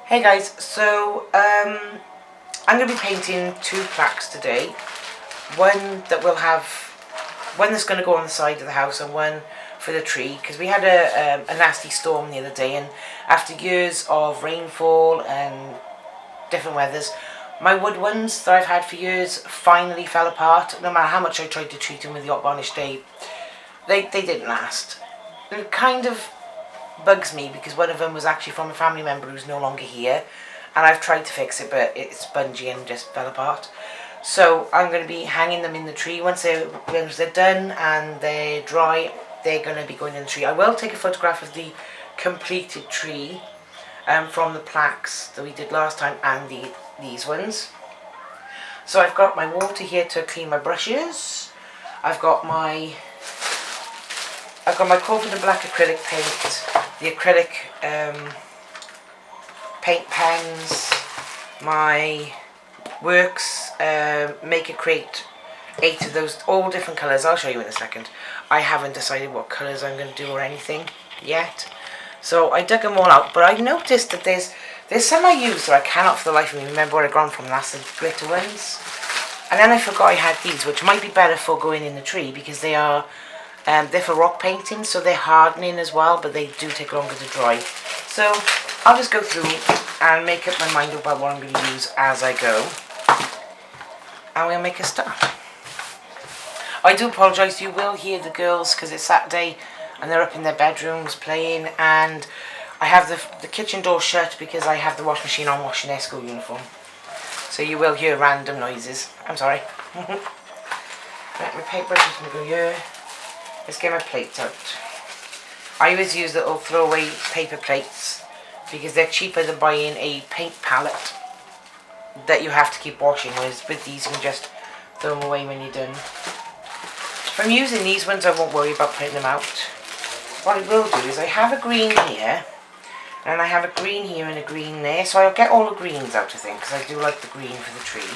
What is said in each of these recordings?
Hey guys, so I'm going to be painting two plaques today. One that will have, one that's going to go on the side of the house and one for the tree, because we had a nasty storm the other day, and after years of rainfall and different weathers, my wood ones that I've had for years finally fell apart. No matter how much I tried to treat them with the hot varnish, they didn't last. And it kind of bugs me because one of them was actually from a family member who's no longer here, and I've tried to fix it but it's spongy and just fell apart. So I'm going to be hanging them in the tree. Once they're done and they're dry, they're going to be going in the tree. I will take a photograph of the completed tree from the plaques that we did last time and these ones. So I've got my water here to clean my brushes. I've got my covered in black acrylic paint, the acrylic paint pens, my works make it create 8 of those, all different colours. I'll show you in a second. I haven't decided what colours I'm going to do or anything yet. So I dug them all out, but I noticed that there's some I used that I cannot for the life of me remember where I got them from. That's the glitter ones. And then I forgot I had these, which might be better for going in the tree because they're for rock painting, so they're hardening as well, but they do take longer to dry. So I'll just go through and make up my mind about what I'm going to use as I go, and we'll make a start. I do apologise, you will hear the girls because it's Saturday and they're up in their bedrooms playing, and I have the kitchen door shut because I have the washing machine on washing their school uniform. So you will hear random noises. I'm sorry. Right, my paintbrush is going to go here. Let's get my plates out. I always use little throwaway paper plates because they're cheaper than buying a paint palette that you have to keep washing, whereas with these you can just throw them away when you're done. If I'm using these ones, I won't worry about putting them out. What I will do is I have a green here, and I have a green here and a green there, so I'll get all the greens out, I think, because I do like the green for the tree.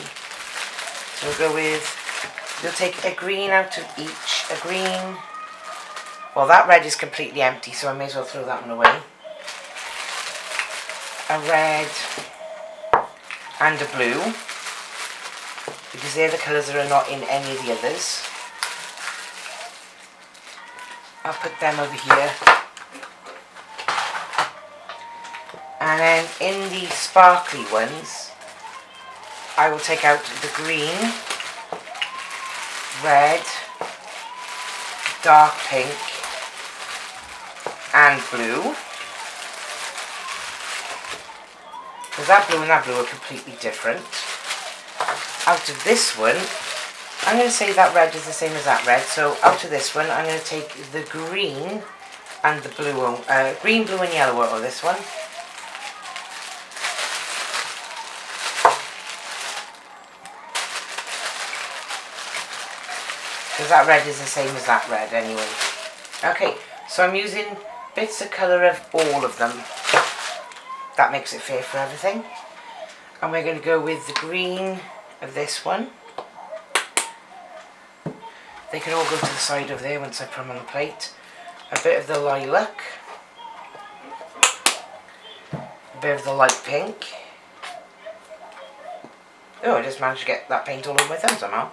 So we'll go with, we'll take a green out of each, a green. Well, that red is completely empty, so I may as well throw that one away. A red and a blue, because they're the colours that are not in any of the others. I'll put them over here. And then in the sparkly ones, I will take out the green, red, dark pink, and blue. Because that blue and that blue are completely different. Out of this one, I'm going to say that red is the same as that red. So out of this one, I'm going to take the green and the blue, green, blue and yellow out of this one. Because that red is the same as that red anyway. Okay, so I'm using bits of colour of all of them. That makes it fair for everything. And we're going to go with the green of this one. They can all go to the side over there once I put them on the plate. A bit of the lilac. A bit of the light pink. Oh, I just managed to get that paint all over my thumb somehow.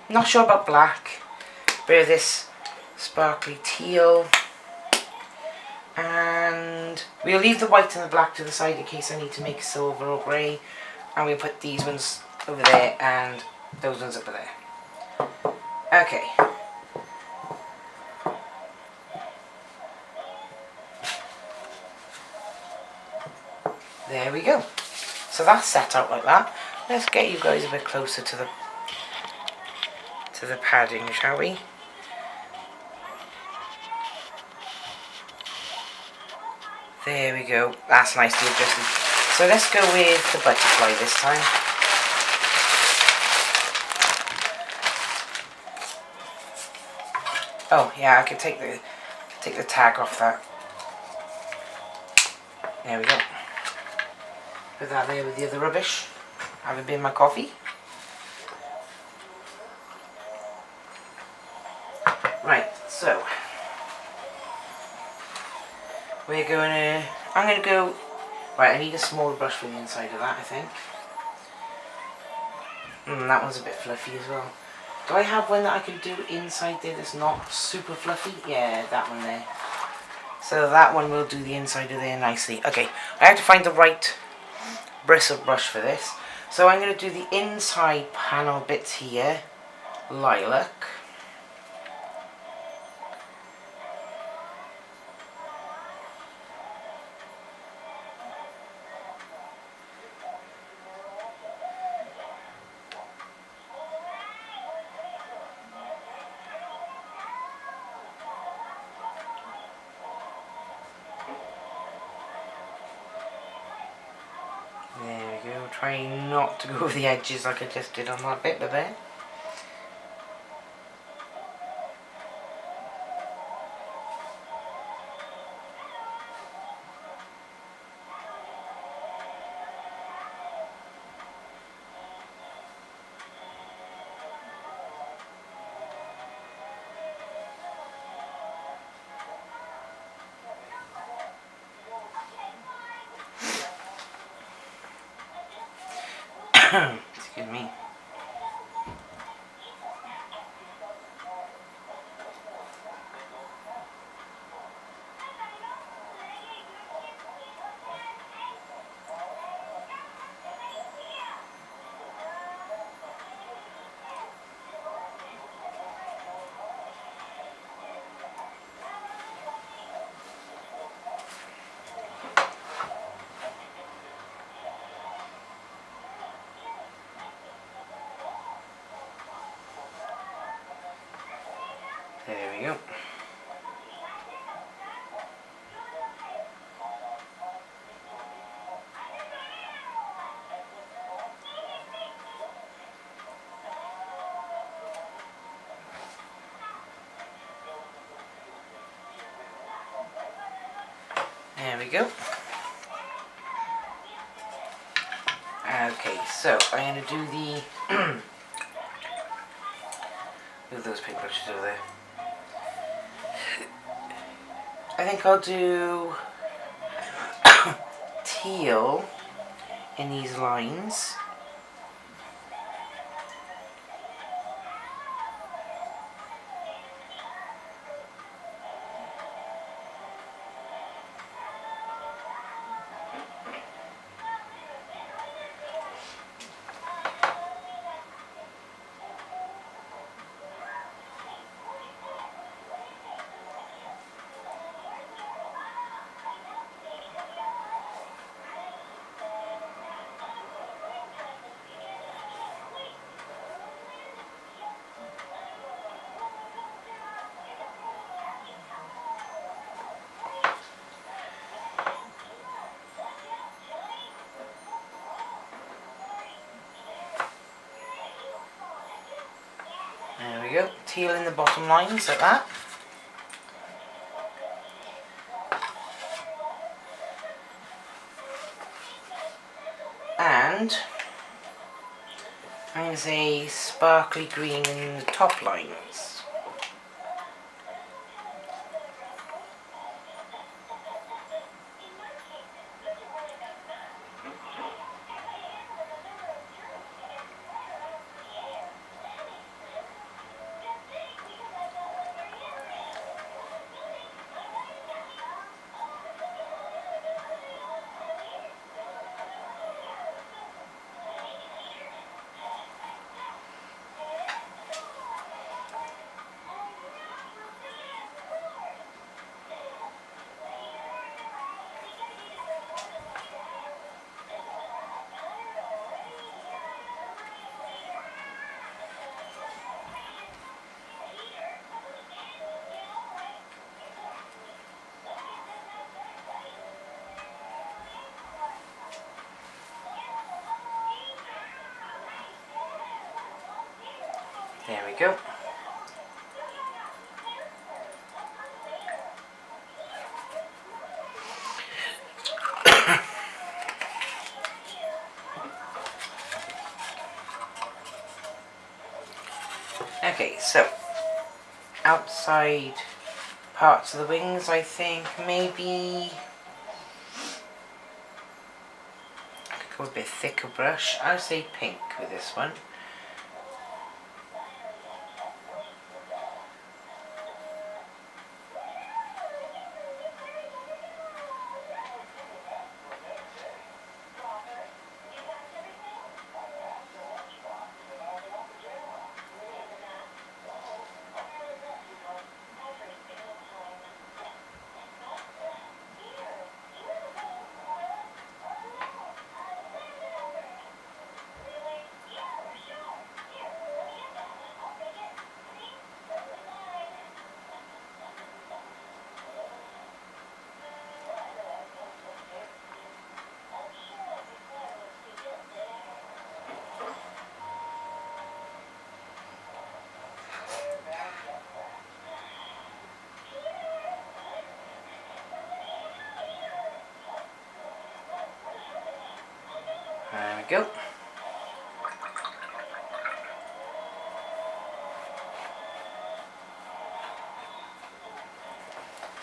Not sure about black. Bit of this sparkly teal. And we'll leave the white and the black to the side in case I need to make silver or grey. And we'll put these ones over there and those ones over there. Okay. There we go. So that's set out like that. Let's get you guys a bit closer to the padding, shall we? There we go. That's nicely adjusted. So let's go with the butterfly this time. Oh yeah, I could take the tag off that. There we go. Put that there with the other rubbish. Have a bit of my coffee. Right, so I'm gonna go, right, I need a smaller brush for the inside of that, I think. That one's a bit fluffy as well. Do I have one that I can do inside there that's not super fluffy? Yeah, that one there. So that one will do the inside of there nicely. Okay, I have to find the right bristle brush for this. So I'm going to do the inside panel bits here. Lilac. There we go. Trying not to go over the edges like I just did on that bit there. Excuse me. There we go. There we go. Okay, so I'm going to do the... Move those paint brushes over there. I think I'll do teal in these lines. There we go, teal in the bottom lines like that. And I'm going to say sparkly green in the top lines. There we go. Okay, so outside parts of the wings. I think maybe I could go with a bit thicker brush. I'll say pink with this one. There we go.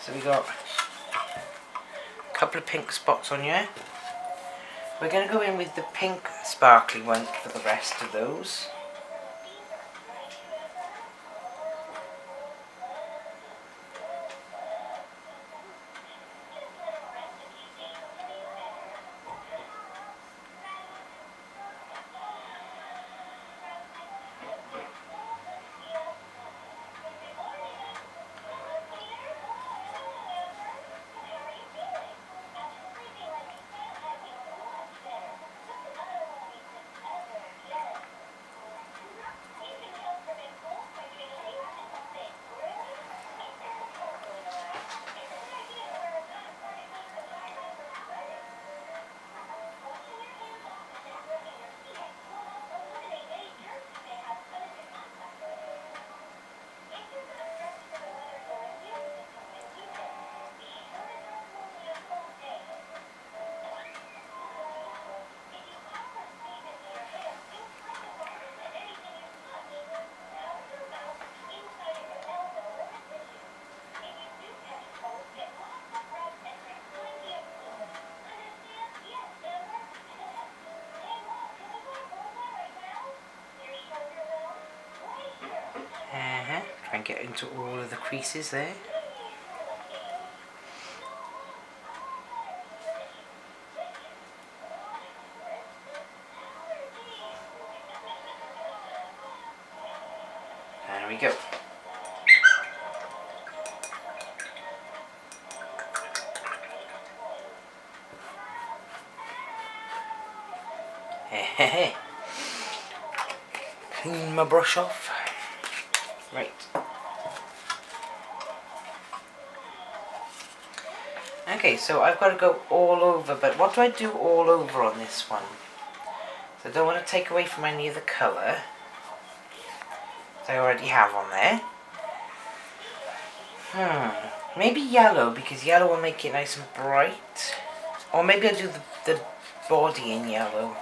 So we got a couple of pink spots on here. We're going to go in with the pink sparkly one for the rest of those. Try and get into all of the creases there. There we go. Clean my brush off. Right. Okay, so I've got to go all over, but what do I do all over on this one? So I don't want to take away from any of the colour that I already have on there. Maybe yellow, because yellow will make it nice and bright. Or maybe I'll do the body in yellow.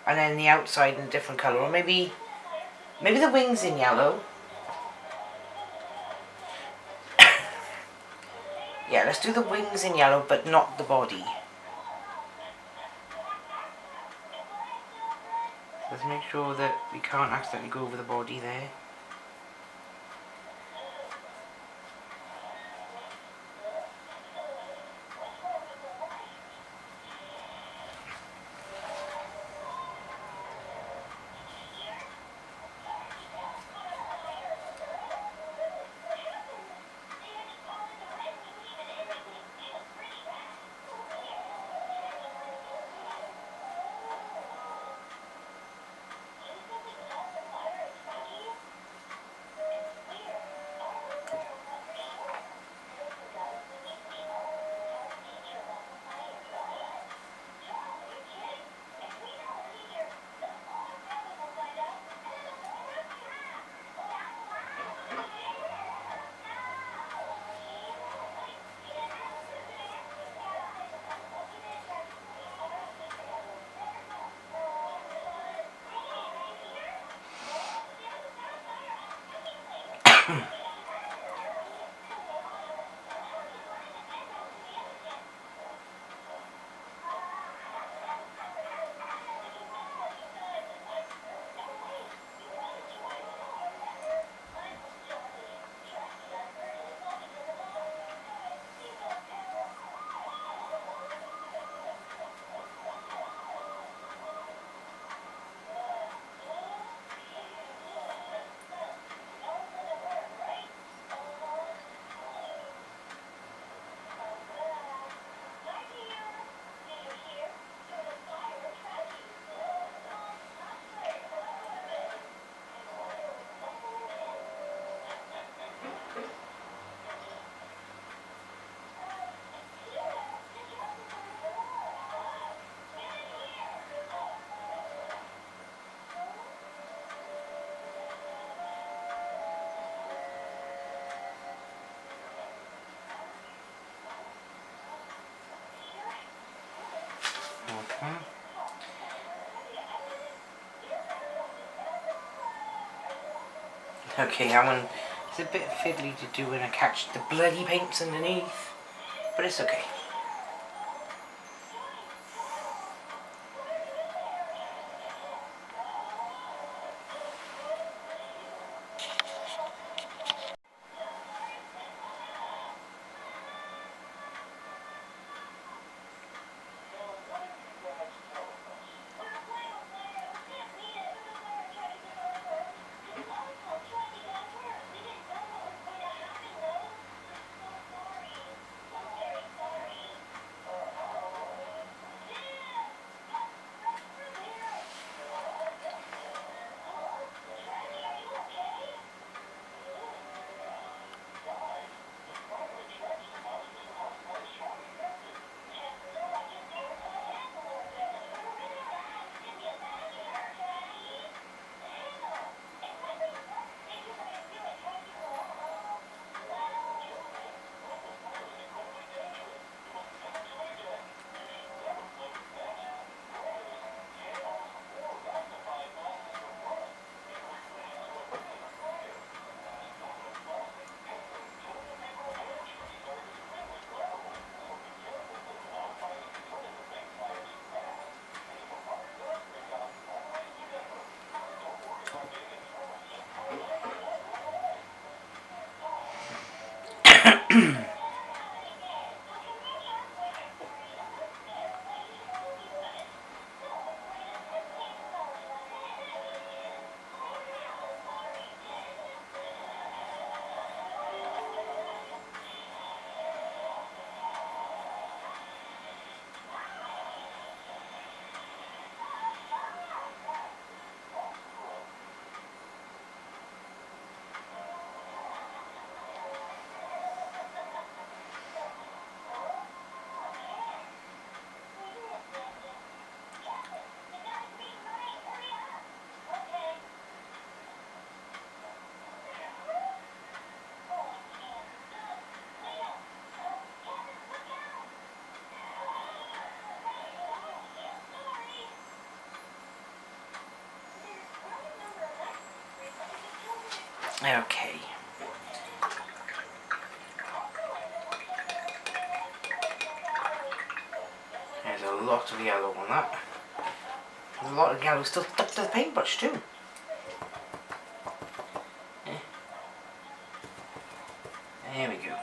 And then the outside in a different colour. Or maybe the wings in yellow. Yeah, let's do the wings in yellow, but not the body. Let's make sure that we can't accidentally go over the body there. Okay, that one is a bit fiddly to do when I catch the bloody paints underneath, but it's okay. Okay. There's a lot of yellow on that. There's a lot of yellow still stuck to the paintbrush too. There we go.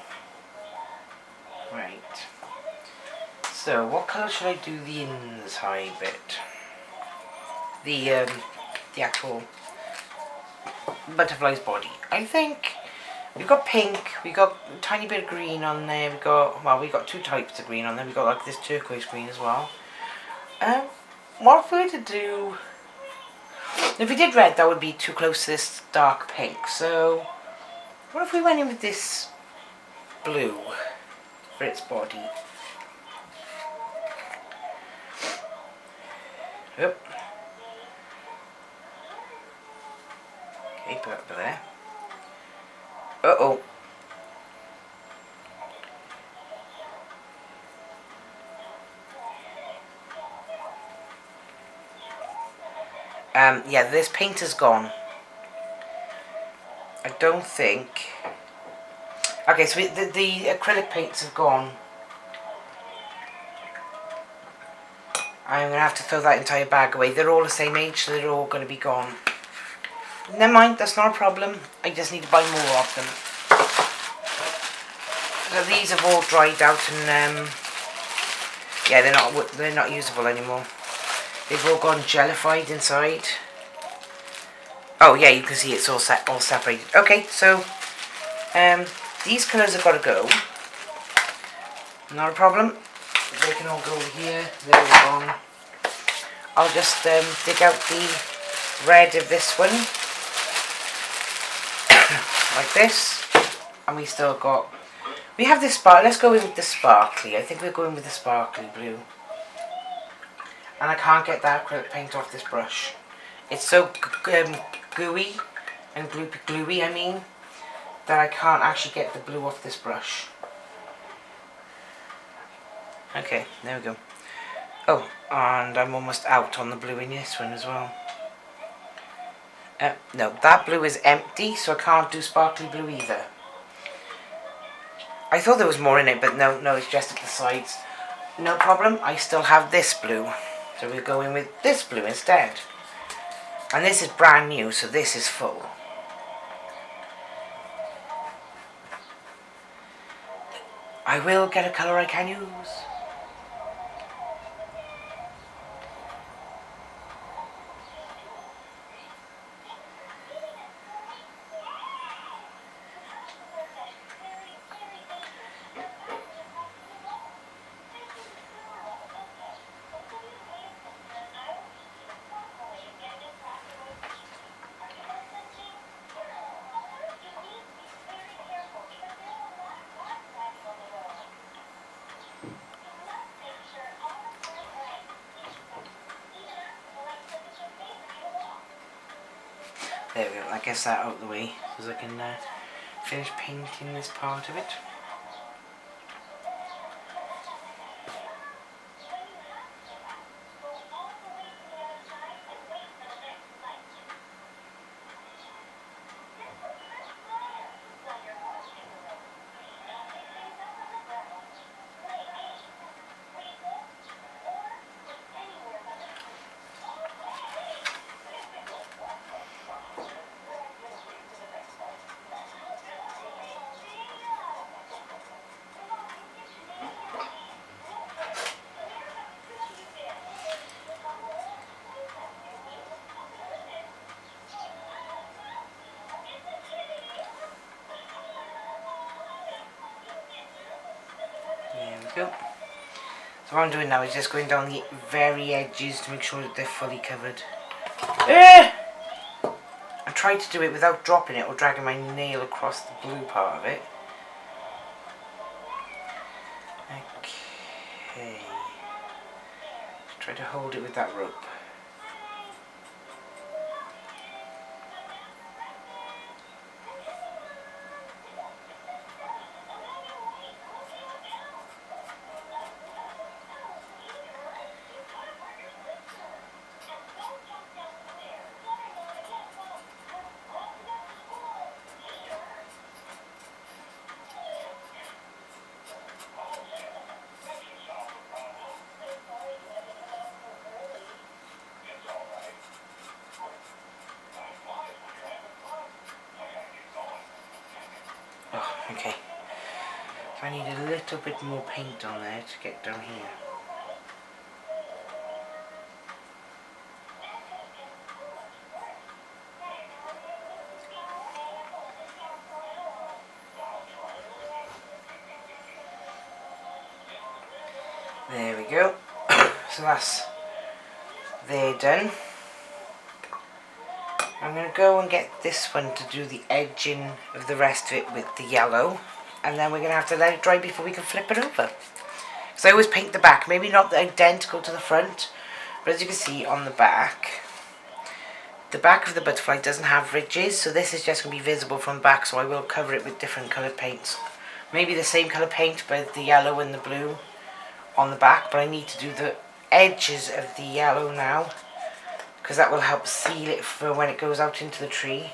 Right. So, what colour should I do the inside bit? The actual butterfly's body. I think we've got pink, we got a tiny bit of green on there, we got two types of green on there, we got like this turquoise green as well. What if we were to do, if we did red that would be too close to this dark pink, so what if we went in with this blue for its body? Yep. Okay, put that there. Uh-oh. Yeah, this paint is gone. I don't think... Okay, so the acrylic paints have gone. I'm going to have to throw that entire bag away. They're all the same age, so they're all going to be gone. Never mind, that's not a problem. I just need to buy more of them. So these have all dried out and yeah, they're not usable anymore. They've all gone jellified inside. Oh yeah, you can see it's all separated. Okay, so these colours have got to go. Not a problem. They can all go here. They're all gone. I'll just dig out the red of this one. Like this. And we still got... We have this spark. Let's go in with the sparkly. I think we're going with the sparkly blue. And I can't get that acrylic paint off this brush. It's so gooey and gluey, I mean, that I can't actually get the blue off this brush. Okay, there we go. Oh, and I'm almost out on the blue in this one as well. No, that blue is empty, so I can't do sparkly blue either. I thought there was more in it, but no, it's just at the sides. No problem, I still have this blue. So we'll go in with this blue instead. And this is brand new, so this is full. I will get a colour I can use. There we go, I guess that out of the way, so I can finish painting this part of it. There we go. So what I'm doing now is just going down the very edges to make sure that they're fully covered. I tried to do it without dropping it or dragging my nail across the blue part of it. Okay. Try to hold it with that rope. Oh, okay. So I need a little bit more paint on there to get down here. There we go. So that's there done. I'm going to go and get this one to do the edging of the rest of it with the yellow. And then we're going to have to let it dry before we can flip it over. So I always paint the back, maybe not identical to the front, but as you can see on the back of the butterfly doesn't have ridges, so this is just going to be visible from the back, so I will cover it with different coloured paints. Maybe the same colour paint, but the yellow and the blue on the back, but I need to do the edges of the yellow now, because that will help seal it for when it goes out into the tree.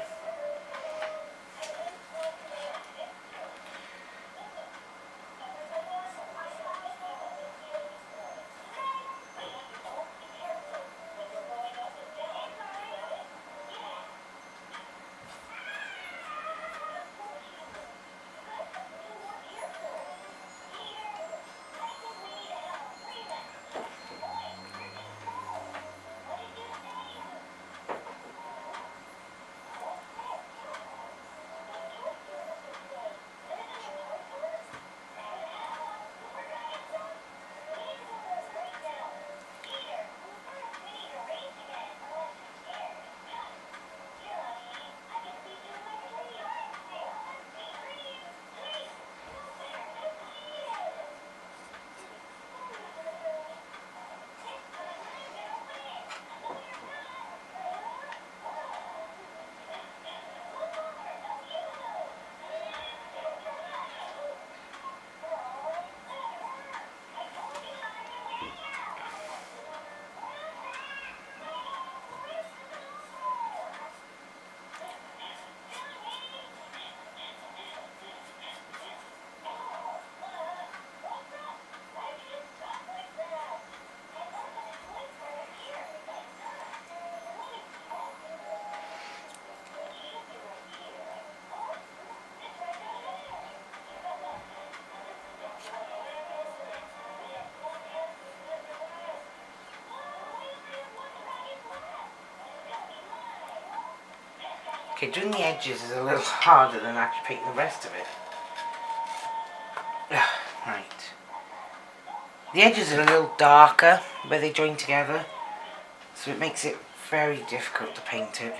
Okay, doing the edges is a little harder than actually painting the rest of it. Right. The edges are a little darker where they join together, so it makes it very difficult to paint it.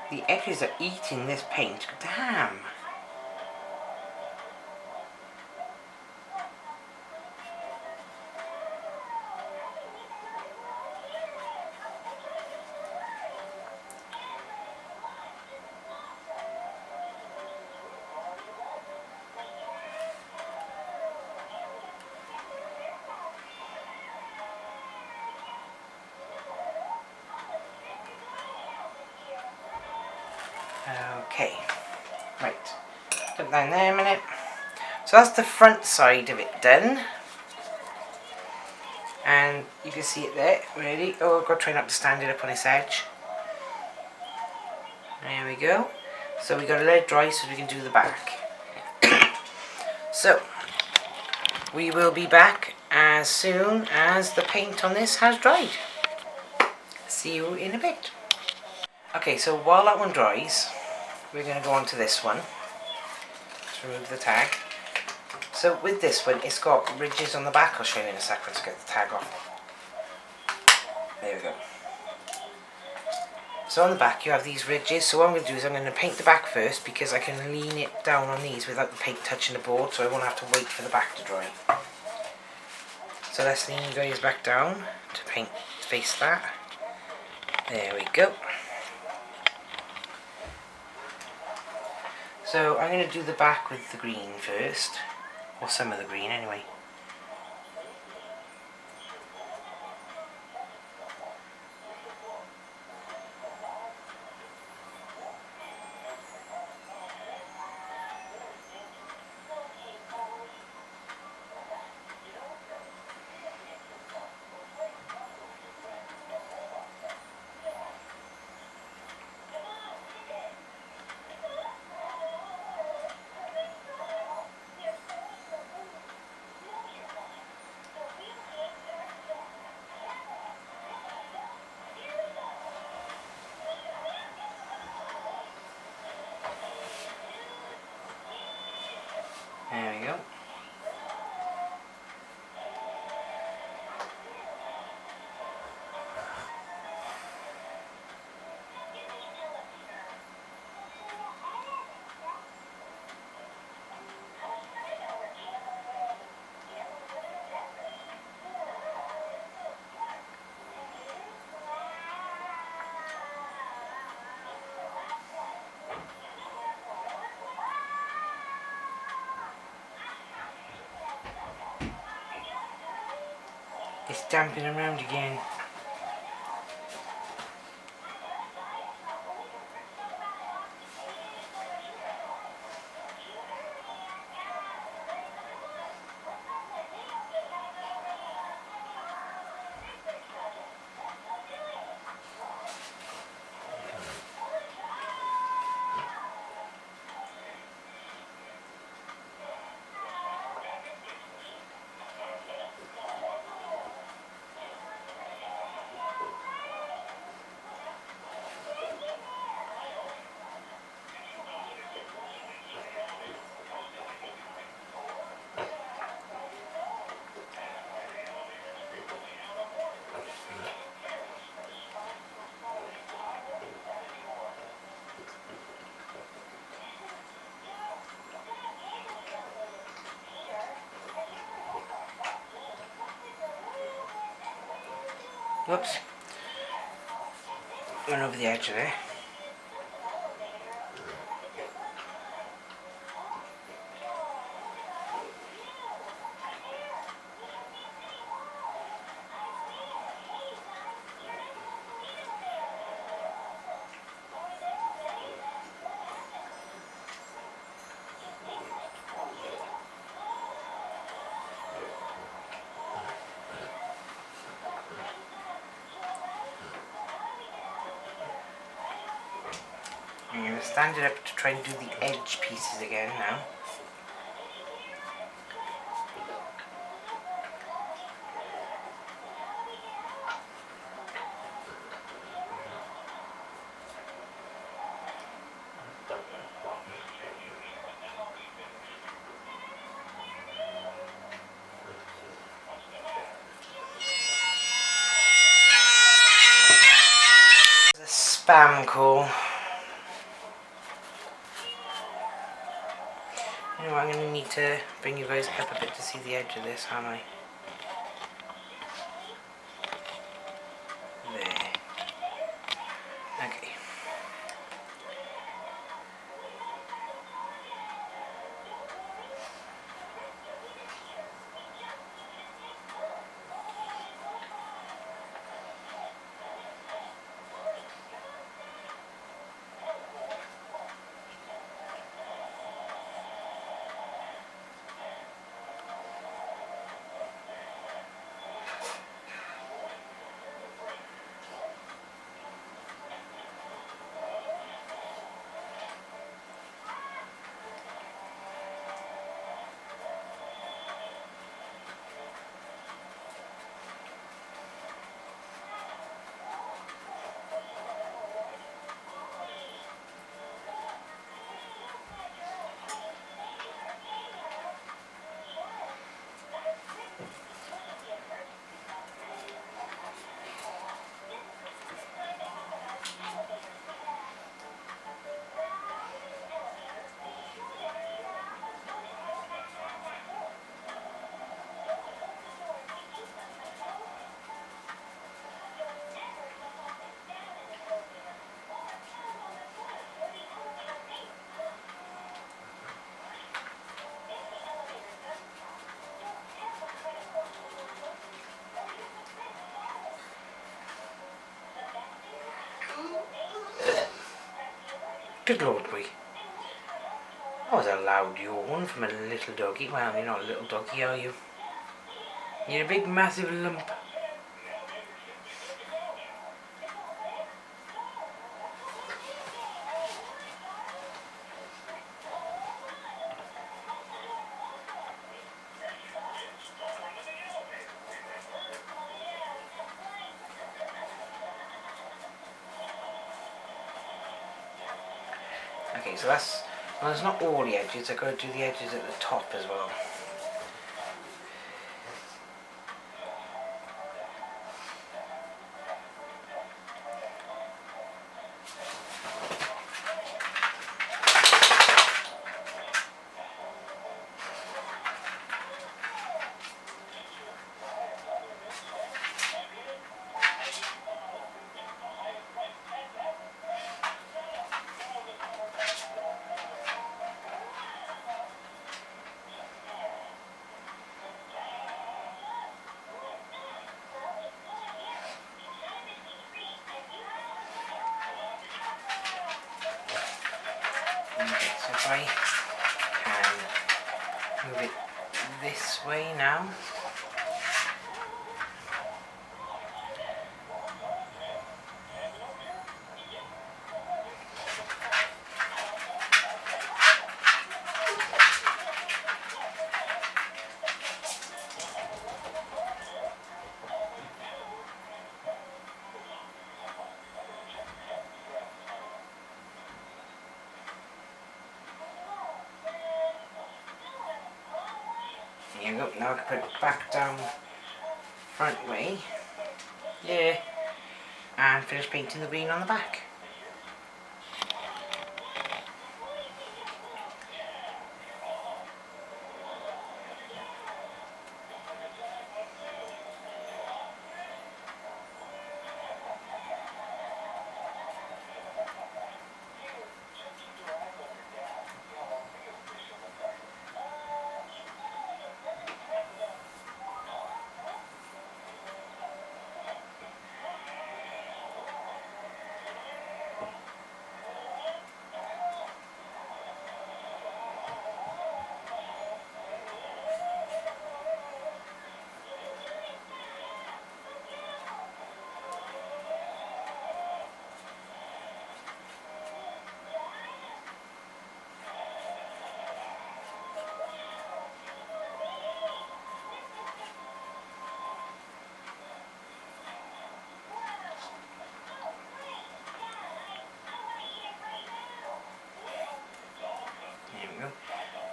The edges are eating this paint. Damn! Okay, right. Put that in there a minute. So that's the front side of it done. And you can see it there, ready. Oh, I've got to try not to stand it up on its edge. There we go. So we got to let it dry so we can do the back. So, we will be back as soon as the paint on this has dried. See you in a bit. Okay, so while that one dries, we're going to go on to this one. Let's remove the tag. So with this one, it's got ridges on the back. I'll show you in a second. Let's get the tag off. There we go. So on the back you have these ridges. So what I'm going to do is I'm going to paint the back first because I can lean it down on these without the paint touching the board, so I won't have to wait for the back to dry. So let's lean the guys back down to paint face that. There we go. So I'm going to do the back with the green first, or some of the green anyway. There we go. It's damping around again. Whoops. Went over the edge of there. I'm going to stand it up to try and do the edge pieces again now. The spam call. You know, I'm going to need to bring you guys up a bit to see the edge of this, aren't I? There. Okay. Good Lord, boy. That was a loud yawn from a little doggy. Well, you're not a little doggy, are you? You're a big, massive lump. Okay, so that's... Well, it's not all the edges. I've got to do the edges at the top as well. Okay, so if I can move it this way now. There you go, now I can put it back down front way. Yeah. And finish painting the green on the back.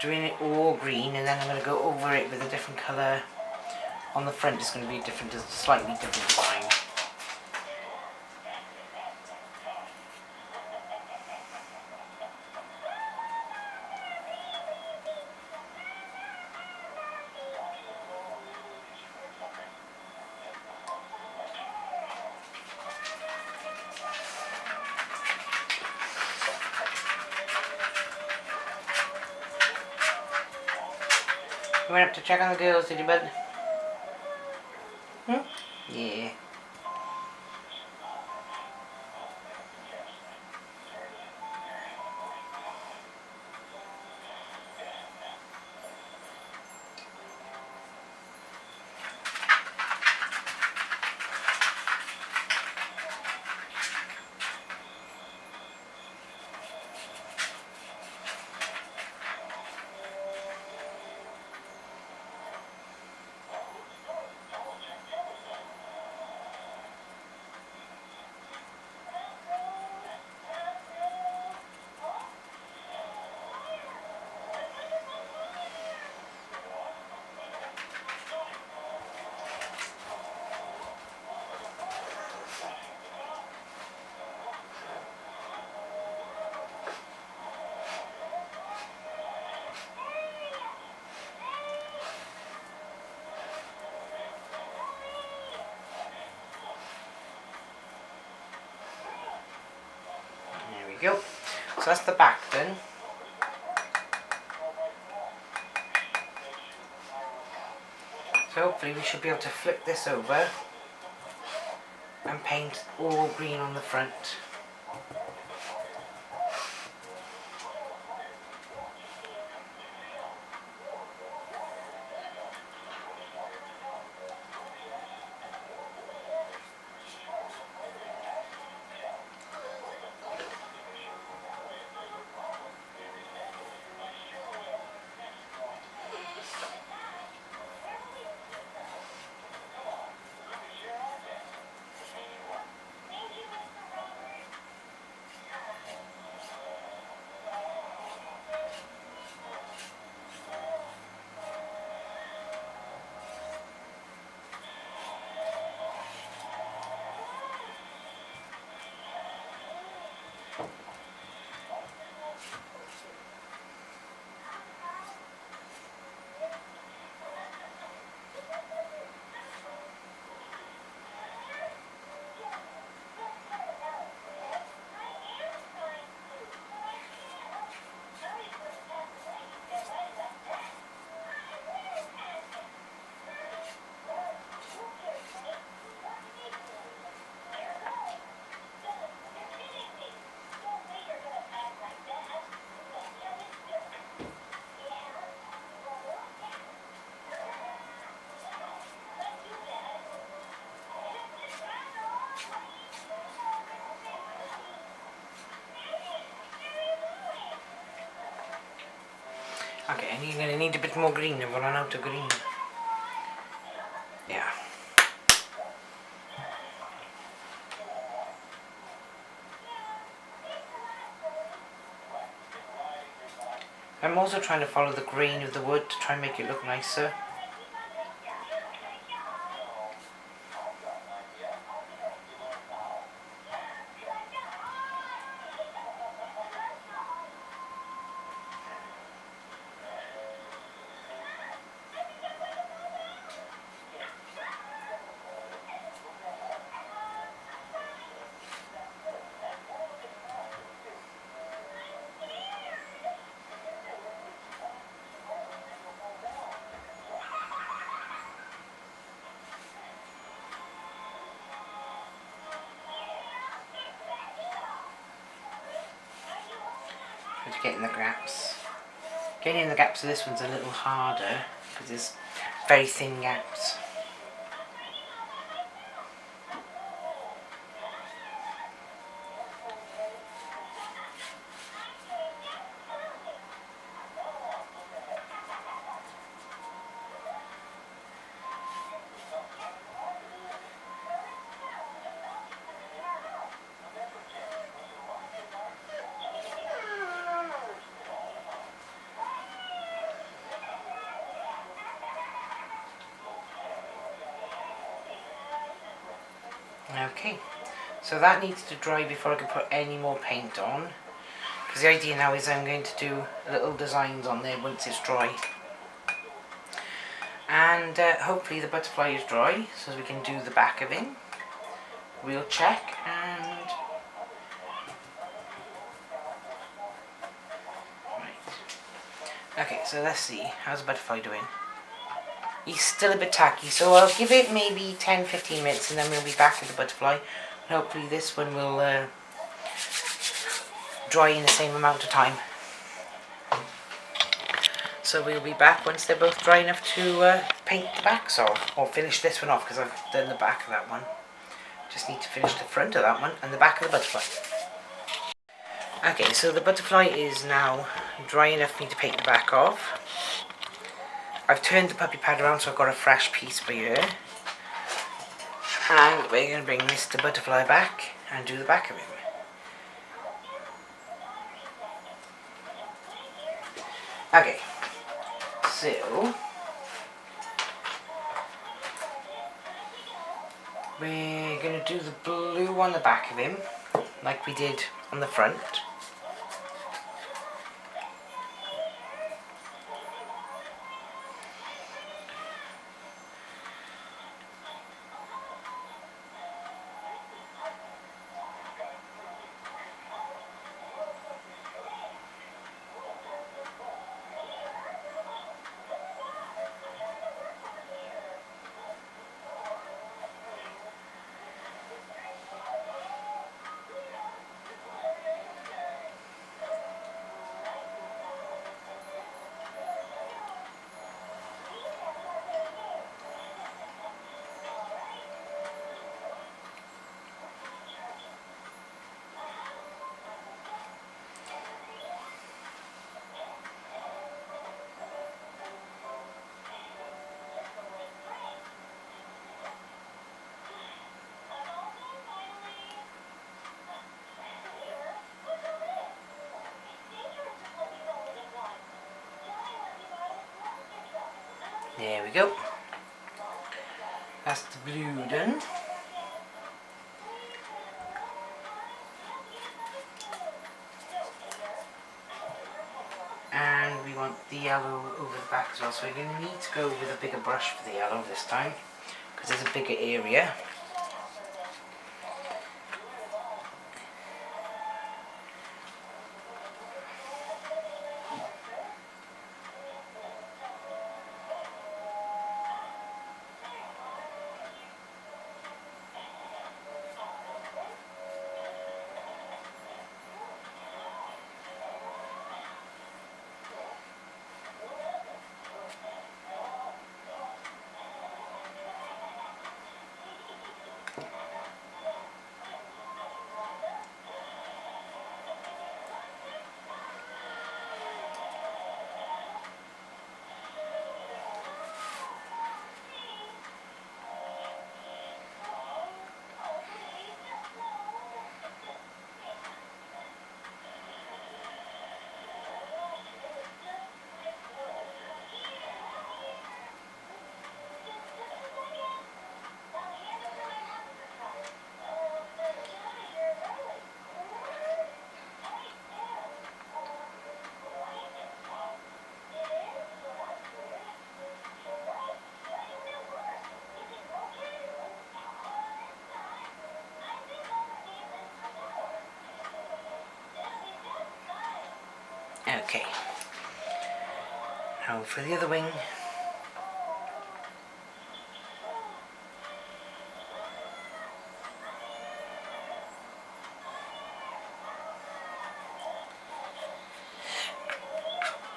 doing it all green, and then I'm going to go over it with a different colour. On the front it's going to be a different, slightly different design. You went up to check on the girls, did you, bud? Hmm? Yeah. There we go. So that's the back done. So hopefully we should be able to flip this over and paint all green on the front. Okay, and you're going to need a bit more green. I've run out of green. Yeah. I'm also trying to follow the grain of the wood to try and make it look nicer. Just getting the gaps. Getting in the gaps of this one's a little harder because there's very thin gaps. Okay, so that needs to dry before I can put any more paint on. Because the idea now is I'm going to do little designs on there once it's dry. And hopefully the butterfly is dry so we can do the back of him. We'll check and... Right. Okay, so let's see. How's the butterfly doing? He's still a bit tacky, so I'll give it maybe 10-15 minutes and then we'll be back with the butterfly. And hopefully this one will dry in the same amount of time. So we'll be back once they're both dry enough to paint the backs off, or finish this one off because I've done the back of that one. Just need to finish the front of that one and the back of the butterfly. Okay, so the butterfly is now dry enough for me to paint the back off. I've turned the puppy pad around so I've got a fresh piece for you. And we're going to bring Mr. Butterfly back and do the back of him. Okay, so we're going to do the blue on the back of him like we did on the front. There we go. That's the blue done. And we want the yellow over the back as well, so we're going to need to go with a bigger brush for the yellow this time because there's a bigger area. Okay. Now for the other wing.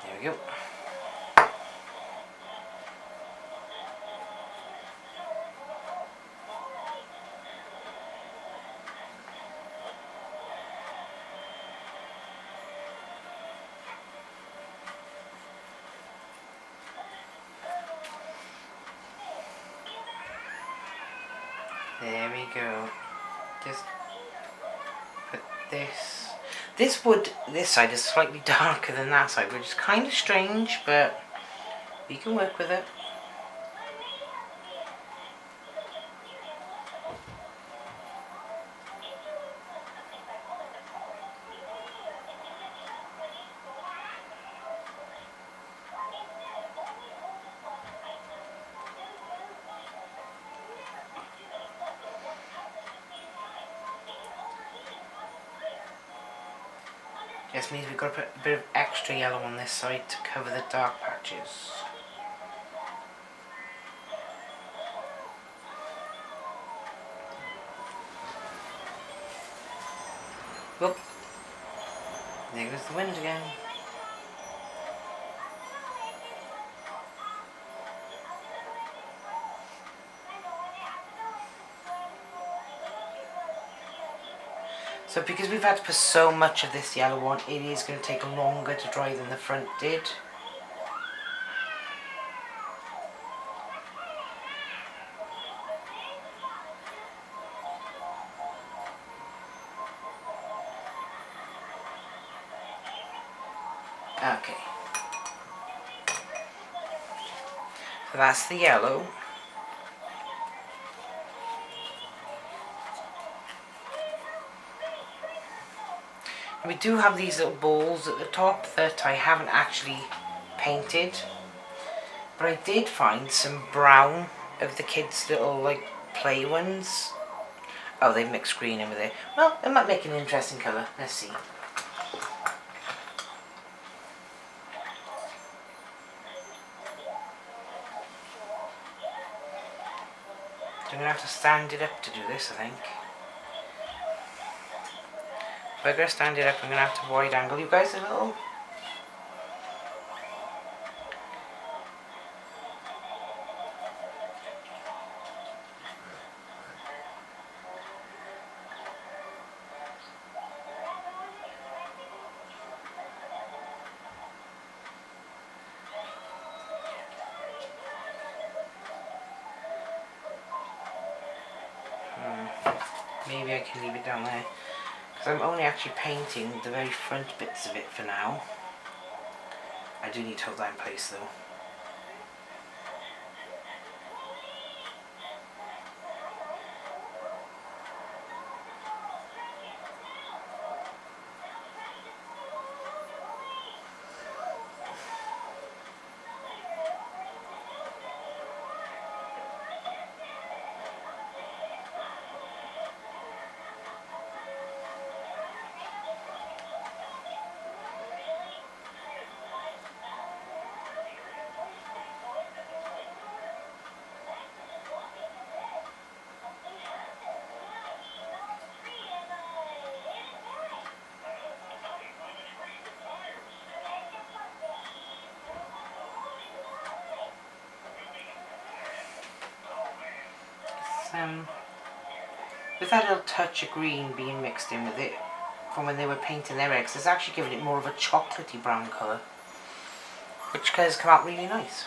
There we go. There we go. Just put this. This wood, this side is slightly darker than that side, which is kind of strange, but we can work with it. This means we've got to put a bit of extra yellow on this side to cover the dark patches. Whoop. There goes the wind again. So because we've had to put so much of this yellow on, it is going to take longer to dry than the front did. Okay. So that's the yellow. We do have these little balls at the top that I haven't actually painted, but I did find some brown of the kids' little like play ones. Oh, they've mixed green in with it. Well, it might make an interesting colour. Let's see. So I'm going to have to stand it up to do this, I think. If I'm going to stand it up, I'm going to have to wide angle you guys a little. Maybe I can leave it down there, because I'm only actually painting the very front bits of it for now. I do need to hold that in place though. With that little touch of green being mixed in with it from when they were painting their eggs, it's actually giving it more of a chocolatey brown colour, which has come out really nice.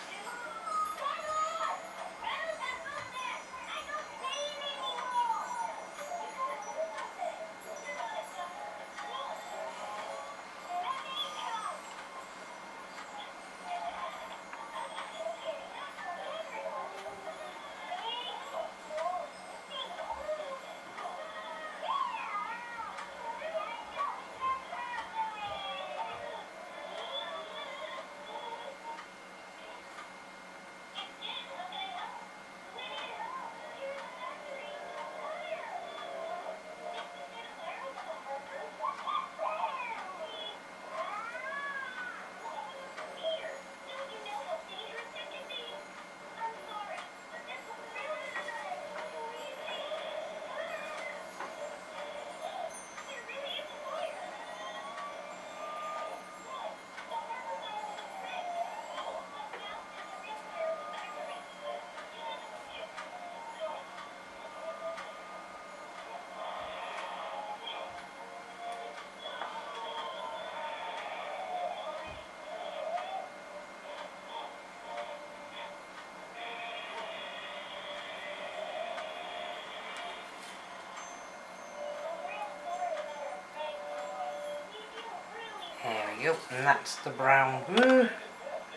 There we go, and that's the brown.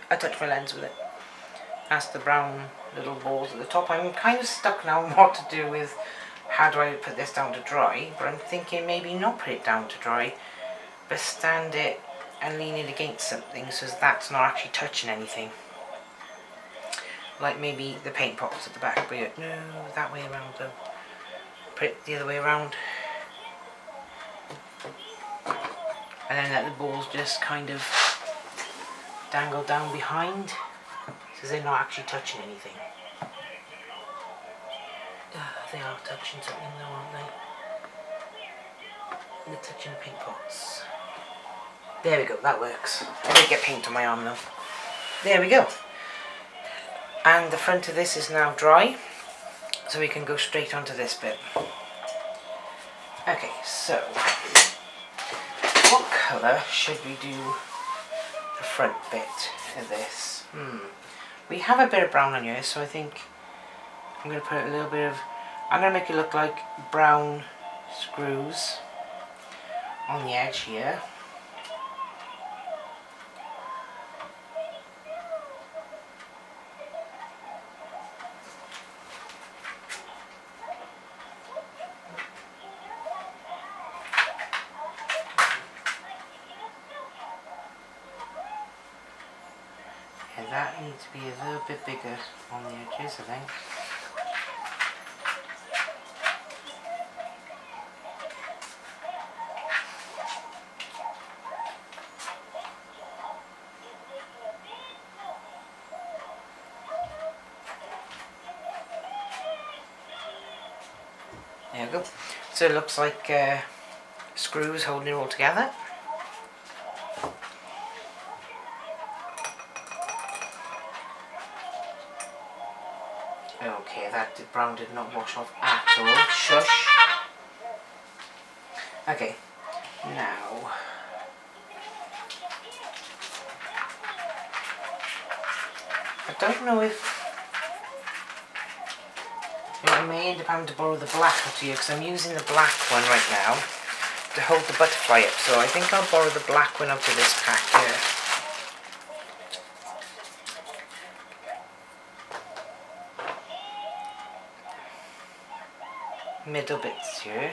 I touched my lens with it. That's the brown little balls at the top. I'm kind of stuck now on what to do with how do I put this down to dry, but I'm thinking maybe not put it down to dry, but stand it and lean it against something so that's not actually touching anything. Like maybe the paint pots at the back, but no, that way around though. Put it the other way around. and then let the balls just kind of dangle down behind, so they're not actually touching anything. They are touching something though, aren't they? They're touching paint pots. There we go, that works. I did get paint on my arm though. There we go. And the front of this is now dry, so we can go straight onto this bit. Okay, so what colour should we do the front bit of this? We have a bit of brown on here, so I think I'm going to put a little bit of, I'm going to make it look like brown screws on the edge here. And that needs to be a little bit bigger on the edges, I think. There we go. So it looks like screws holding it all together. Okay, that brown did not wash off at all. Shush. Okay, now I don't know if I may end up having to borrow the black one to you, because I'm using the black one right now to hold the butterfly up, so I think I'll borrow the black one out of this pack here. Middle bits here.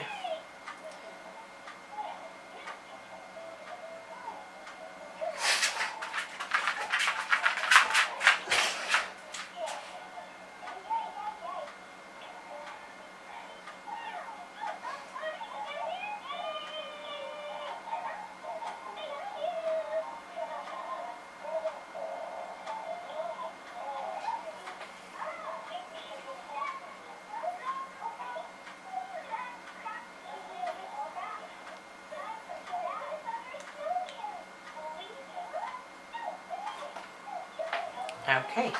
Okay.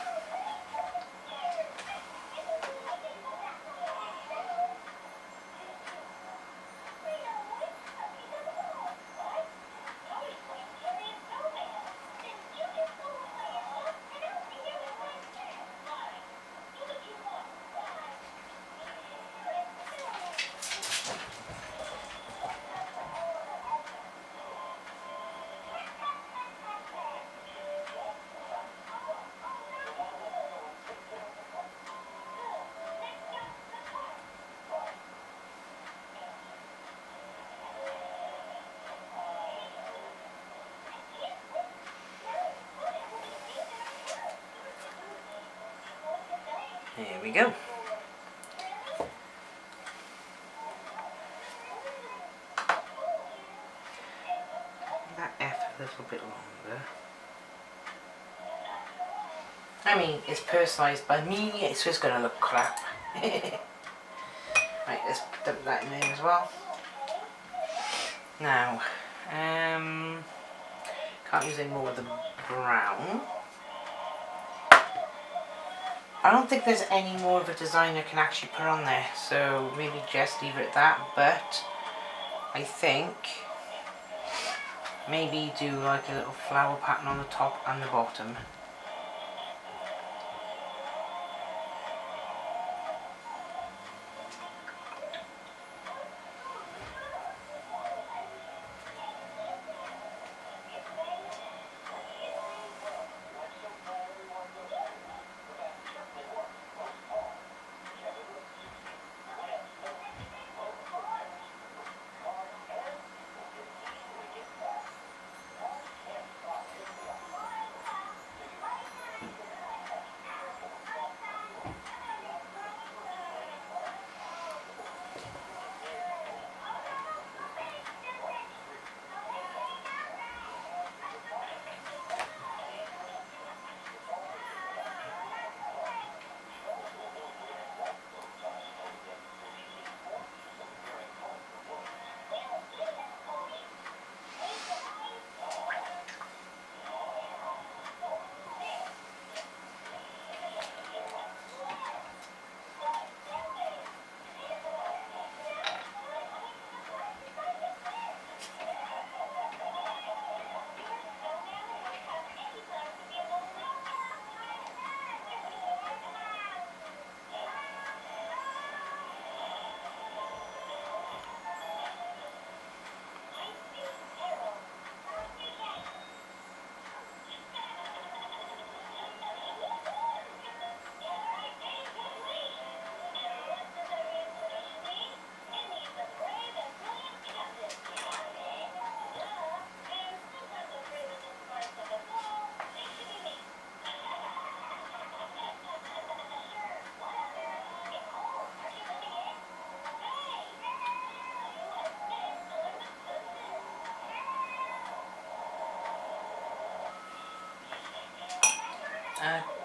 There we go. That F a little bit longer. I mean, it's personalised by me, it's just going to look crap. Right, let's dump that in there as well. Now, can't use any more of the brown. I don't think there's any more of a design I can actually put on there, so maybe just leave it at that, but I think maybe do like a little flower pattern on the top and the bottom.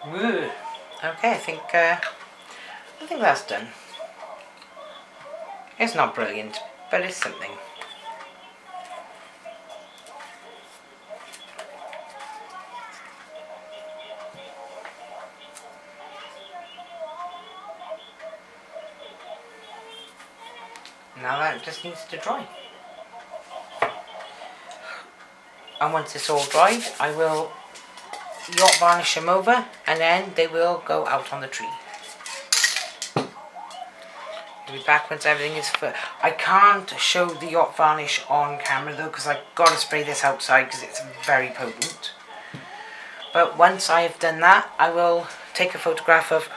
Woo. Okay, I think that's done. It's not brilliant, but it's something. Now that just needs to dry. And once it's all dried, I will yacht varnish them over, and then they will go out on the tree. I'll be back once everything is full. I can't show the yacht varnish on camera though, because I've got to spray this outside because it's very potent. But once I've done that, I will take a photograph of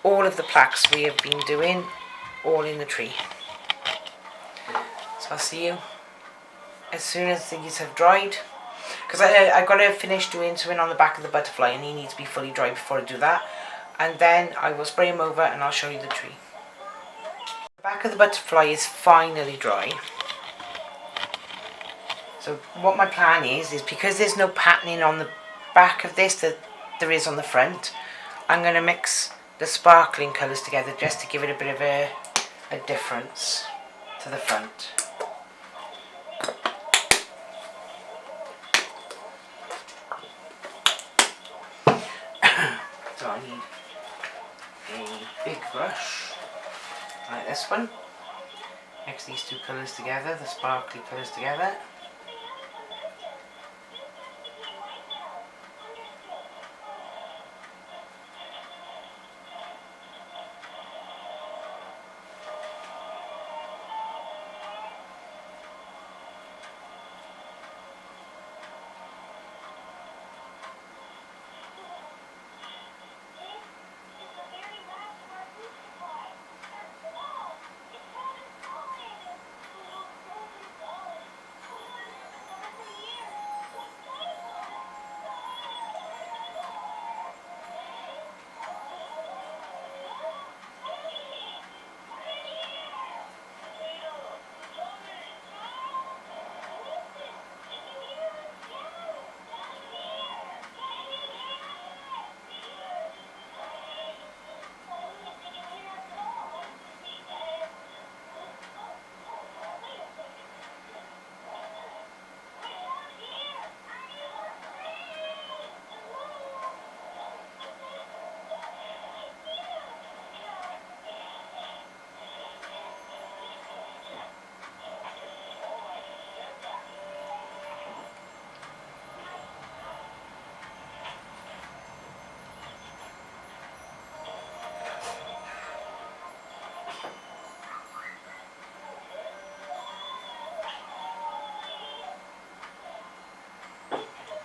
all of the plaques we have been doing, all in the tree. So I'll see you as soon as these have dried. Because I've got to finish doing something on the back of the butterfly, and he needs to be fully dry before I do that. And then I will spray him over and I'll show you the tree. The back of the butterfly is finally dry. So what my plan is because there's no patterning on the back of this that there is on the front, I'm going to mix the sparkling colours together just to give it a bit of a difference to the front. So I need a big brush like this one. Mix these two colours together, the sparkly colours together.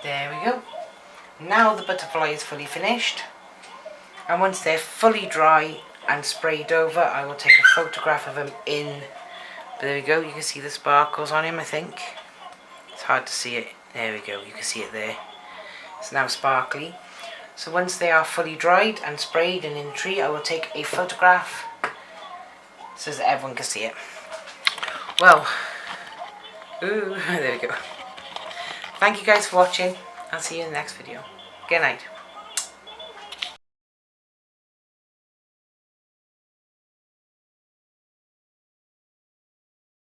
There we go. Now the butterfly is fully finished, and once they're fully dry and sprayed over, I will take a photograph of them in. There we go, you can see the sparkles on him, I think. It's hard to see it. There we go, you can see it there. It's now sparkly. So once they are fully dried and sprayed and in the tree, I will take a photograph so that everyone can see it. Well, ooh, there we go. Thank you guys for watching. I'll see you in the next video. Good night.